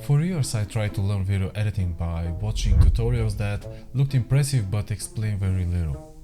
For years I tried to learn video editing by watching tutorials that looked impressive but explained very little.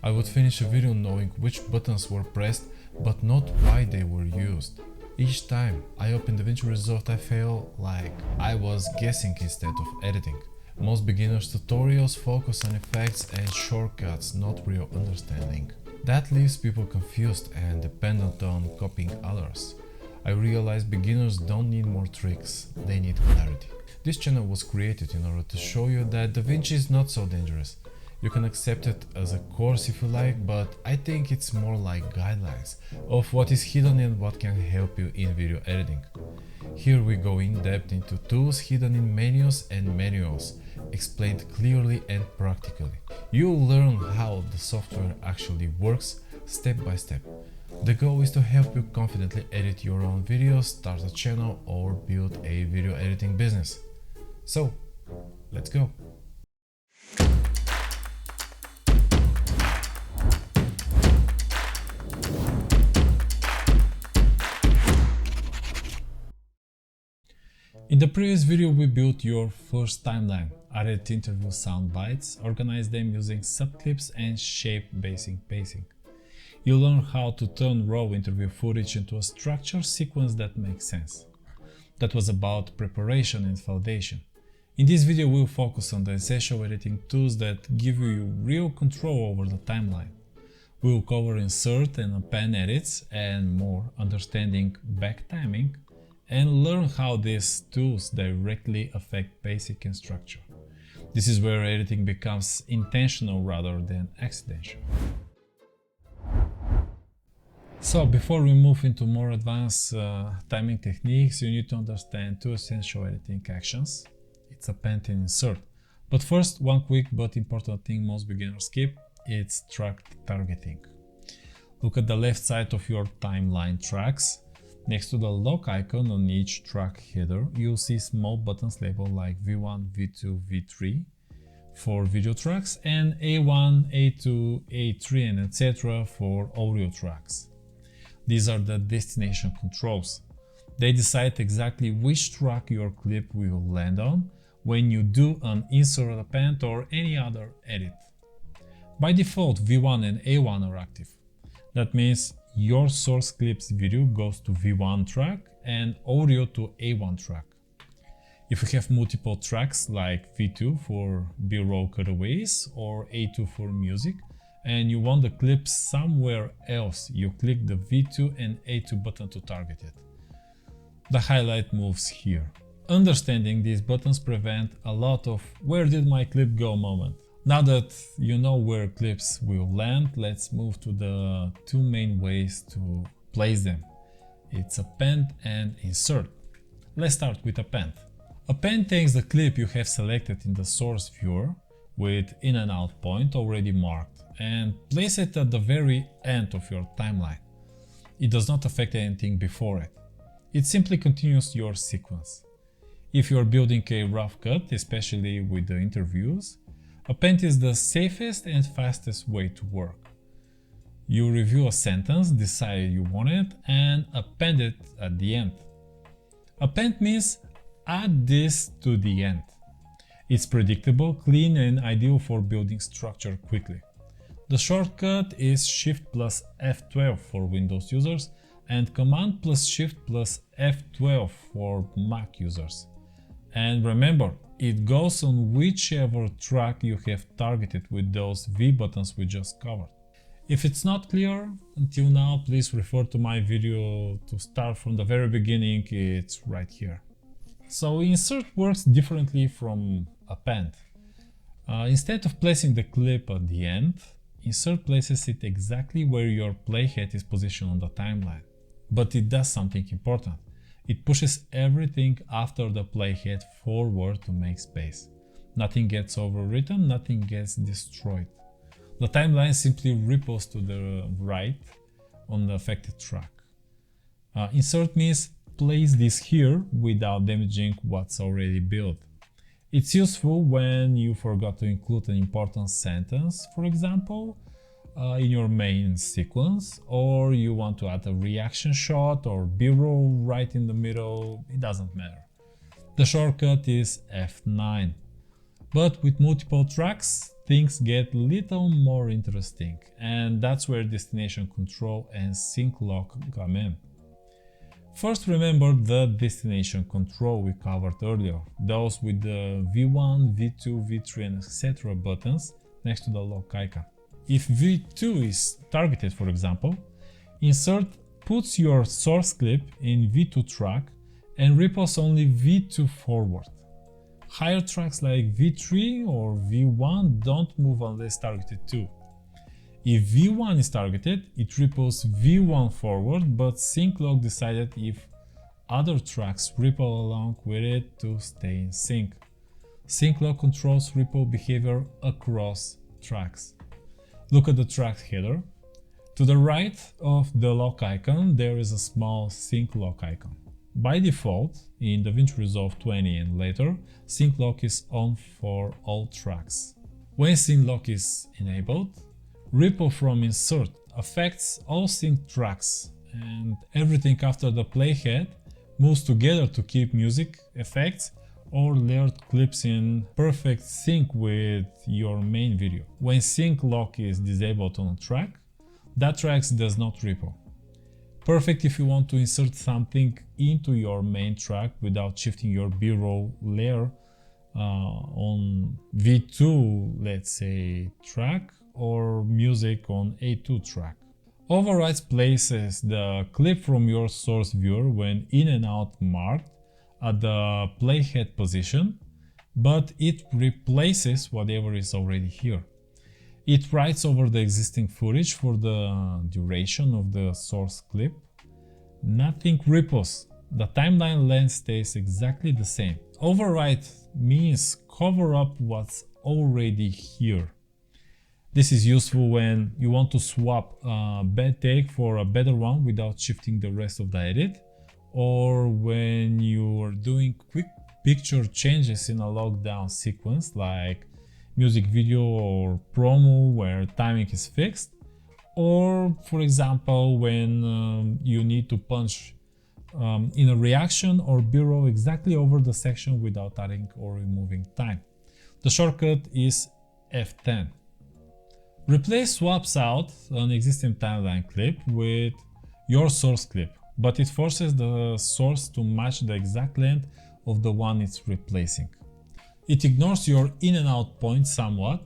I would finish a video knowing which buttons were pressed but not why they were used. Each time I opened DaVinci Resolve I felt like I was guessing instead of editing. Most beginners' tutorials focus on effects and shortcuts, not real understanding. That leaves people confused and dependent on copying others. I realized beginners don't need more tricks, they need clarity. This channel was created in order to show you that DaVinci is not so dangerous. You can accept it as a course if you like, but I think it's more like guidelines of what is hidden and what can help you in video editing. Here we go in depth into tools hidden in menus and manuals, explained clearly and practically. You'll learn how the software actually works step by step. The goal is to help you confidently edit your own videos, start a channel or build a video editing business. So, let's go! In the previous video we built your first timeline, added interview sound bites, organized them using subclips and shape-based pacing. You'll learn how to turn raw interview footage into a structured sequence that makes sense. That was about preparation and foundation. In this video we'll focus on the essential editing tools that give you real control over the timeline. We'll cover insert and append edits and more, understanding backtiming, and learn how these tools directly affect basic and structure. This is where editing becomes intentional rather than accidental. So before we move into more advanced timing techniques, you need to understand two essential editing actions. It's append and insert. But first, one quick but important thing most beginners skip, it's track targeting. Look at the left side of your timeline tracks. Next to the lock icon on each track header, you'll see small buttons labeled like V1, V2, V3 for video tracks and A1, A2, A3 and etc. for audio tracks. These are the destination controls. They decide exactly which track your clip will land on when you do an insert, append or any other edit. By default, V1 and A1 are active. That means your source clip's video goes to V1 track and audio to A1 track. If you have multiple tracks like V2 for B-roll cutaways or A2 for music, and you want the clip somewhere else, you click the V2 and A2 button to target it. The highlight moves here. Understanding these buttons prevent a lot of "where did my clip go" moment. Now that you know where clips will land, let's move to the two main ways to place them. It's append and insert. Let's start with append. Append takes the clip you have selected in the source viewer with in and out point already marked and place it at the very end of your timeline. It does not affect anything before it. It simply continues your sequence. If you are building a rough cut, especially with the interviews, append is the safest and fastest way to work. You review a sentence, decide you want it, and append it at the end. Append means add this to the end. It's predictable, clean, and ideal for building structure quickly. The shortcut is Shift plus F12 for Windows users and Command plus Shift plus F12 for Mac users. And remember, it goes on whichever track you have targeted with those V buttons we just covered. If it's not clear until now, please refer to my video to start from the very beginning, it's right here. So insert works differently from append. Instead of placing the clip at the end, insert places it exactly where your playhead is positioned on the timeline. But it does something important. It pushes everything after the playhead forward to make space. Nothing gets overwritten, nothing gets destroyed. The timeline simply ripples to the right on the affected track. Insert means place this here without damaging what's already built. It's useful when you forgot to include an important sentence, for example, in your main sequence, or you want to add a reaction shot or B-roll right in the middle, it doesn't matter. The shortcut is F9. But with multiple tracks, things get a little more interesting, and that's where destination control and sync lock come in. First, remember the destination control we covered earlier, those with the V1, V2, V3 and etc. buttons next to the lock icon. If V2 is targeted, for example, insert puts your source clip in V2 track and ripples only V2 forward. Higher tracks like V3 or V1 don't move unless targeted too. If V1 is targeted, it ripples V1 forward, but sync lock decided if other tracks ripple along with it to stay in sync. Sync lock controls ripple behavior across tracks. Look at the track header. To the right of the lock icon, there is a small sync lock icon. By default, in DaVinci Resolve 20 and later, sync lock is on for all tracks. When sync lock is enabled, ripple from insert affects all sync tracks, and everything after the playhead moves together to keep music, effects, or layered clips in perfect sync with your main video. When sync lock is disabled on a track, that track does not ripple. Perfect if you want to insert something into your main track without shifting your B-roll layer on V2, let's say, track, or music on A2 track. Overwrite places the clip from your source viewer when in and out marked at the playhead position, but it replaces whatever is already here. It writes over the existing footage for the duration of the source clip. Nothing ripples. The timeline length stays exactly the same. Overwrite means cover up what's already here. This is useful when you want to swap a bad take for a better one without shifting the rest of the edit, or when you're doing quick picture changes in a lockdown sequence like music video or promo where timing is fixed, or for example when you need to punch in a reaction or B-roll exactly over the section without adding or removing time. The shortcut is F10. Replace swaps out an existing timeline clip with your source clip, but it forces the source to match the exact length of the one it's replacing. It ignores your in and out point somewhat.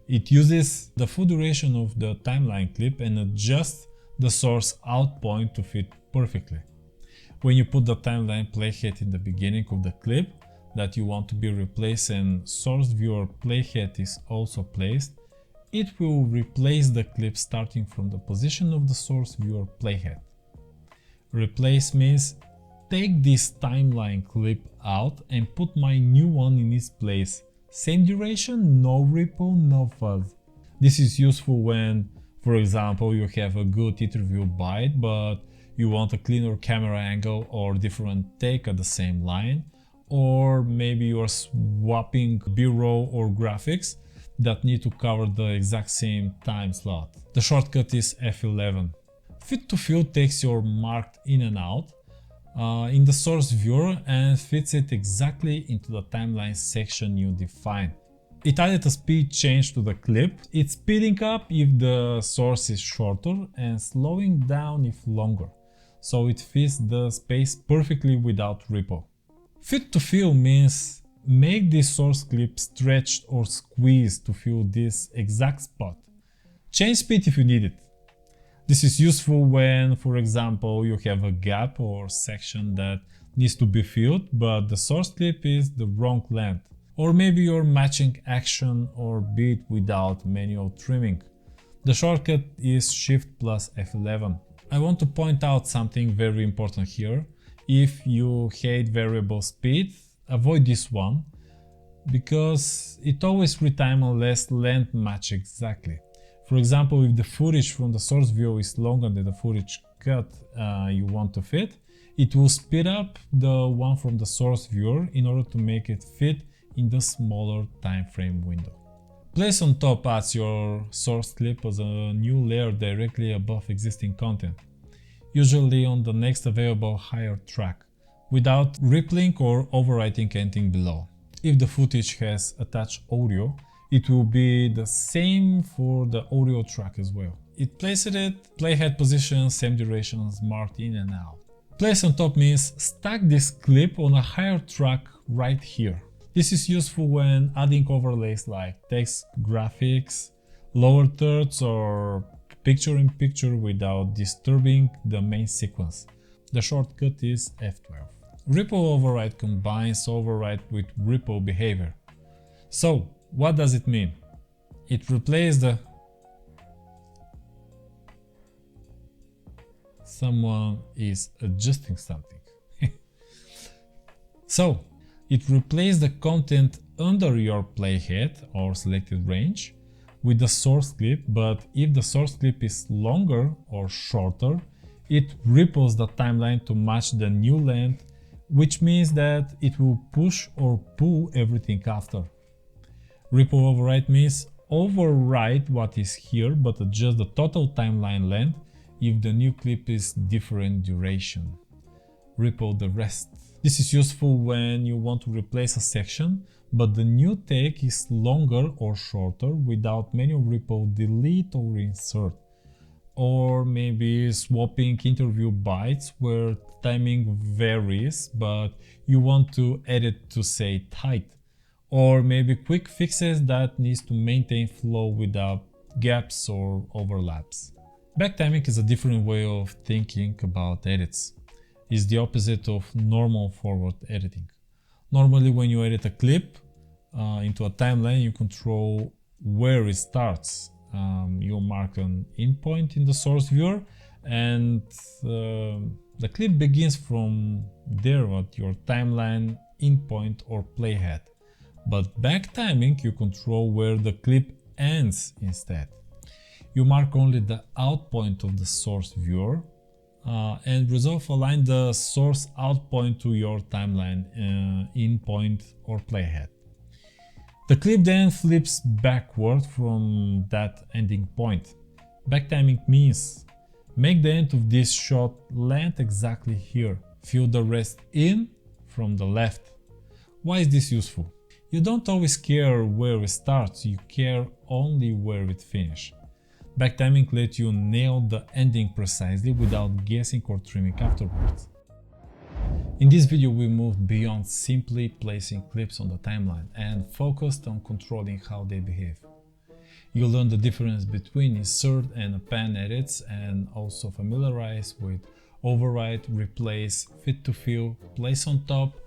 It uses the full duration of the timeline clip and adjusts the source out point to fit perfectly. When you put the timeline playhead in the beginning of the clip that you want to be replaced and source viewer playhead is also placed, it will replace the clip starting from the position of the source viewer playhead. Replace means take this timeline clip out and put my new one in its place. Same duration, no ripple, no fuzz. This is useful when, for example, you have a good interview bite but you want a cleaner camera angle or different take at the same line, or maybe you are swapping B-roll or graphics that need to cover the exact same time slot. The shortcut is F11. Fit to fill takes your marked in and out in the source viewer and fits it exactly into the timeline section you define. It added a speed change to the clip. It's speeding up if the source is shorter and slowing down if longer, so it fits the space perfectly without ripple. Fit to fill means make this source clip stretched or squeezed to fill this exact spot. Change speed if you need it. This is useful when, for example, you have a gap or section that needs to be filled, but the source clip is the wrong length. Or maybe you're matching action or beat without manual trimming. The shortcut is Shift plus F11. I want to point out something very important here. If you hate variable speed, avoid this one, because it always retime unless length match exactly. For example, if the footage from the source view is longer than the footage cut you want to fit, it will speed up the one from the source viewer in order to make it fit in the smaller time frame window. Place on top adds your source clip as a new layer directly above existing content, usually on the next available higher track. without rippling or overwriting anything below. If the footage has attached audio, it will be the same for the audio track as well. It places it, playhead position, same durations marked in and out. Place on top means stack this clip on a higher track right here. This is useful when adding overlays like text, graphics, lower thirds or picture-in-picture without disturbing the main sequence. The shortcut is F12. Ripple override combines override with ripple behavior. So, what does it mean? It replaces the... Someone is adjusting something. So, it replaces the content under your playhead or selected range with the source clip, but if the source clip is longer or shorter, it ripples the timeline to match the new length, which means that it will push or pull everything after. Ripple override means overwrite what is here but adjust the total timeline length if the new clip is different duration. Ripple the rest. This is useful when you want to replace a section, but the new take is longer or shorter without manual ripple, delete or insert. Or maybe swapping interview bytes where timing varies, but you want to edit to say tight. Or maybe quick fixes that needs to maintain flow without gaps or overlaps. Backtiming is a different way of thinking about edits. It's the opposite of normal forward editing. Normally when you edit a clip into a timeline, you control where it starts. You mark an in point in the source viewer and the clip begins from there at your timeline, in point or playhead. But backtiming, you control where the clip ends instead. You mark only the out point of the source viewer and Resolve align the source out point to your timeline, in point or playhead. The clip then flips backward from that ending point. Backtiming means make the end of this shot land exactly here. Fill the rest in from the left. Why is this useful? You don't always care where it starts, you care only where it finishes. Backtiming lets you nail the ending precisely without guessing or trimming afterwards. In this video we moved beyond simply placing clips on the timeline and focused on controlling how they behave. You'll learn the difference between insert and append edits and also familiarize with overwrite, replace, fit to fill, place on top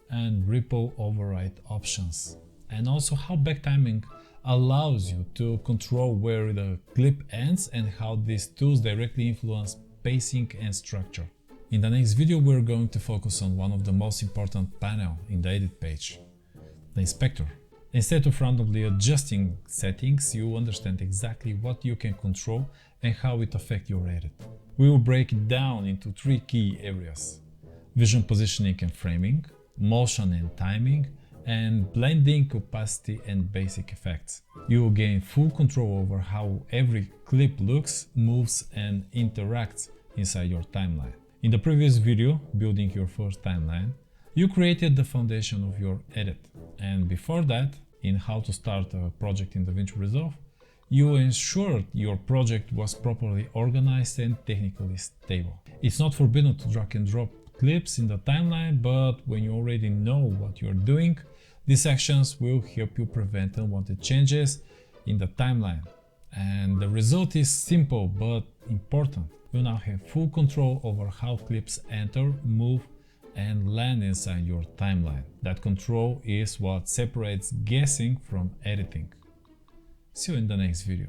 and ripple overwrite options. And also how backtiming allows you to control where the clip ends and how these tools directly influence pacing and structure. In the next video we're going to focus on one of the most important panels in the edit page, the inspector. Instead of randomly adjusting settings, you understand exactly what you can control and how it affects your edit. We will break it down into three key areas: vision positioning and framing, motion and timing, and blending, opacity and basic effects. You will gain full control over how every clip looks, moves and interacts inside your timeline. In the previous video, building your first timeline, you created the foundation of your edit. And before that, in how to start a project in DaVinci Resolve, you ensured your project was properly organized and technically stable. It's not forbidden to drag and drop clips in the timeline, but when you already know what you're doing, these actions will help you prevent unwanted changes in the timeline. And the result is simple but important. You now have full control over how clips enter, move and land inside your timeline. That control is what separates guessing from editing. See you in the next video.